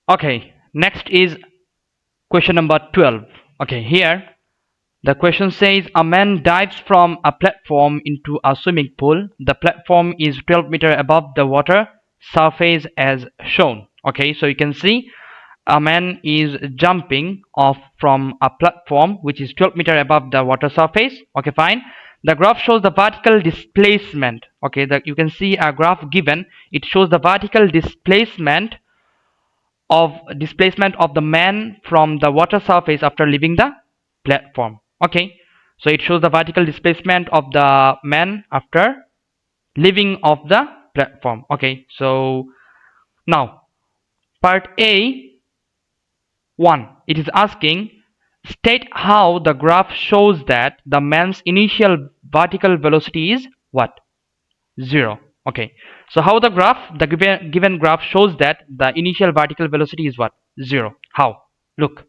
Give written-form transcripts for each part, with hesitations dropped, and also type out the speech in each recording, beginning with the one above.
Okay, next is question number 12. Okay, here the question says a man dives from a platform into a swimming pool. The platform is 12 meters above the water surface as shown. Okay, so you can see a man is jumping off from a platform which is 12 meters above the water surface. Okay, fine. The graph shows the vertical displacement. Okay, you can see a graph given. It shows the vertical displacement of the man from the water surface after leaving the platform. Okay, so it shows the vertical displacement of the man after leaving of the platform. Okay, so now part A 1, it is asking state how the graph shows that the man's initial vertical velocity is what? 0. Okay, so how the given graph shows that the initial vertical velocity is what? 0. How? Look,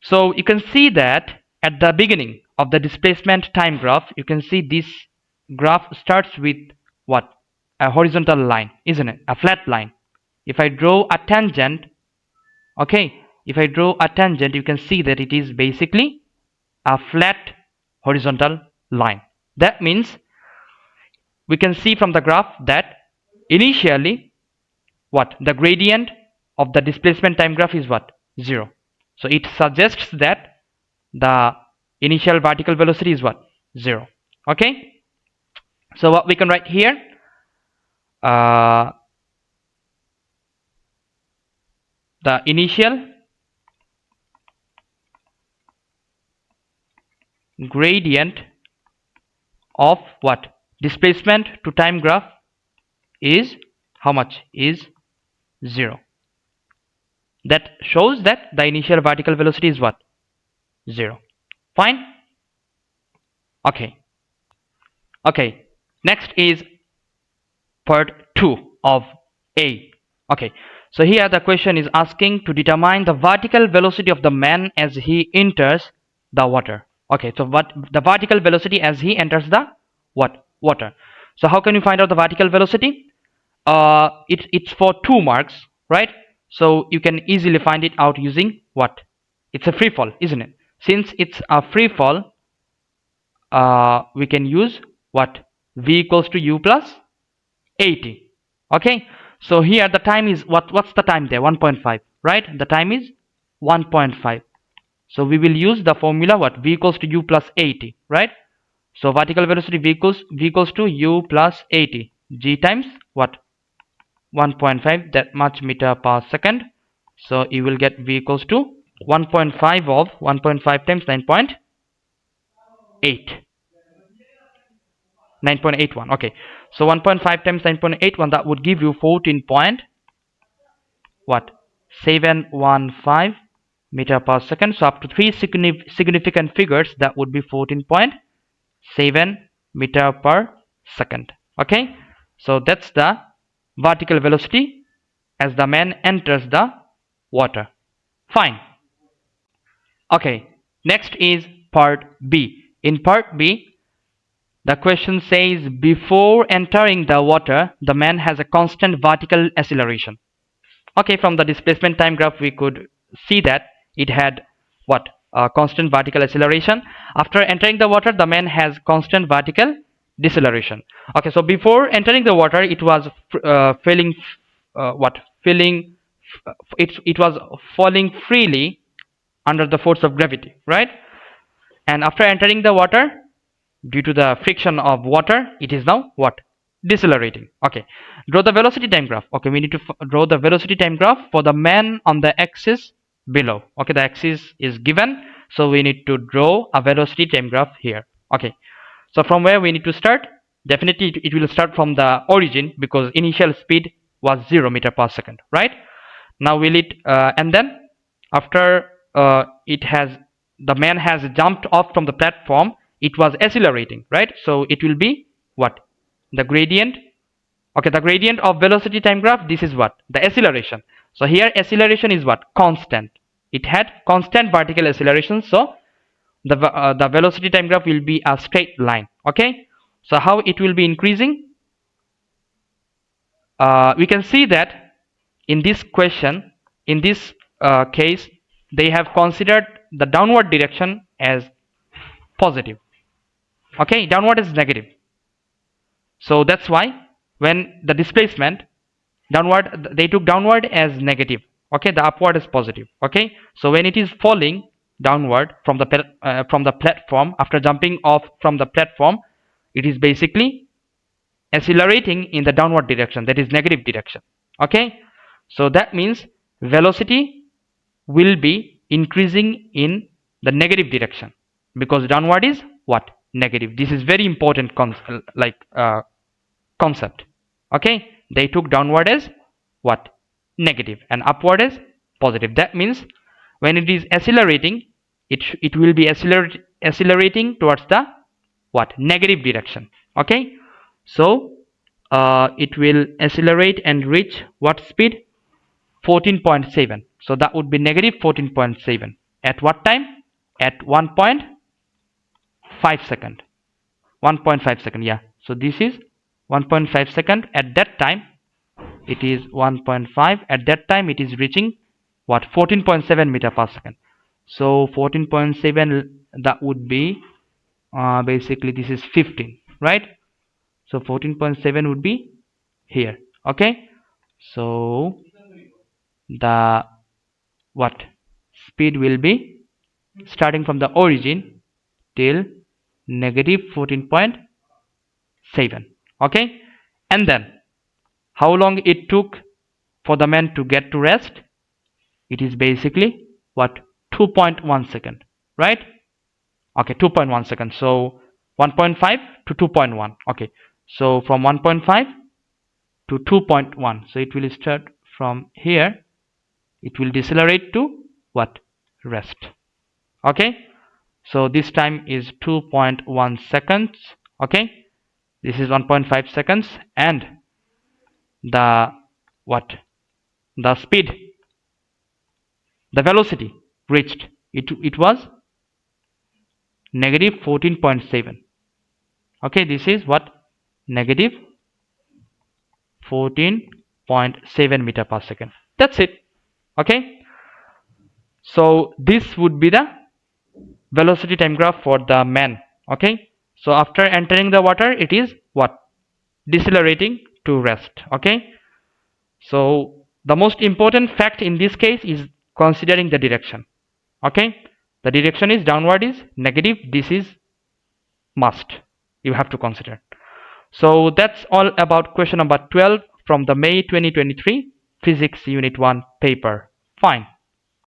so you can see that at the beginning of the displacement time graph, you can see this graph starts with what? A horizontal line, isn't it? A flat line. If I draw a tangent, okay, if I draw a tangent, you can see that it is basically a flat horizontal line. That means we can see from the graph that initially what? The gradient of the displacement time graph is what? 0. So it suggests that the initial vertical velocity is what? 0. Okay, so what we can write here, the initial gradient of what? Displacement to time graph is how much? Is 0. That shows that the initial vertical velocity is what? 0. Fine. Okay, okay, next is part 2 of A. Okay, so here the question is asking to determine the vertical velocity of the man as he enters the water. Okay, so what the vertical velocity as he enters the what? Water. So how can you find out the vertical velocity? It's for 2 marks, right? So you can easily find it out using what? It's a free fall, isn't it? Since it's a free fall, we can use what? V equals to U plus 80. Okay, so here the time is what's the time there? 1.5, right? The time is 1.5. So we will use the formula what? V equals to U plus 80, right? So vertical velocity V equals to U plus 80, G times what? 1.5, that much meter per second. So you will get V equals to 1.5 of 1.5 times 9.8, 9.81. Okay, so 1.5 times 9.81, that would give you 14 point what? 715 meter per second. So up to 3 significant figures, that would be 14.7 meter per second. Okay, so that's the vertical velocity as the man enters the water. Fine. Okay, next is part B. In part B, the question says before entering the water, the man has a constant vertical acceleration. Okay, from the displacement time graph we could see that it had what? Constant vertical acceleration. After entering the water, the man has constant vertical deceleration. Okay, so before entering the water, it was it was falling freely under the force of gravity, right? And after entering the water, due to the friction of water, it is now what? Decelerating. Okay, draw the velocity time graph. Okay, we need to draw the velocity time graph for the man on the axis below. Okay, the axis is given, so we need to draw a velocity time graph here. Okay, so from where we need to start? Definitely it will start from the origin, because initial speed was 0 meter per second, right? Now will it and then after the man has jumped off from the platform, it was accelerating, right? So it will be what? The gradient. Okay, the gradient of velocity time graph, this is what? The acceleration. So here acceleration is what? Constant. It had constant vertical acceleration, so the velocity time graph will be a straight line. Okay, so how it will be increasing? We can see that in this question, in this case, they have considered the downward direction as positive. Okay, downward is negative. So that's why when the displacement downward, they took downward as negative. Okay, the upward is positive. Okay, so when it is falling downward from the platform, after jumping off from the platform, it is basically accelerating in the downward direction, that is negative direction. Okay, so that means velocity will be increasing in the negative direction, because downward is what? Negative. This is very important concept. Okay, they took downward as what? Negative, and upward as positive. That means when it is accelerating, it will be accelerating towards the what? Negative direction. Okay, so it will accelerate and reach what speed? 14.7. so that would be negative 14.7 at what time? At 1.5 second. 1.5 second, yeah. So this is 1.5 second. At that time it is 1.5. At that time it is reaching what? 14.7 meter per second. So 14.7, that would be basically this is 15, right? So 14.7 would be here. Okay, so the what? Speed will be starting from the origin till negative 14.7. Okay, and then how long it took for the man to get to rest? It is basically what? 2.1 second, right? Okay, 2.1 second. So 1.5 to 2.1. Okay, so from 1.5 to 2.1, so it will start from here, it will decelerate to what? Rest. Okay, so this time is 2.1 seconds. Okay, this is 1.5 seconds, and the what? The speed, the velocity reached, it was negative 14.7. okay, this is what? Negative 14.7 meter per second. That's it. Okay, so this would be the velocity time graph for the man. Okay, so after entering the water, it is what? Decelerating to rest. Okay, so the most important fact in this case is considering the direction. Okay, the direction is downward is negative. This is must, you have to consider. So that's all about question number 12 from the May 2023 Physics Unit 1 paper. Fine.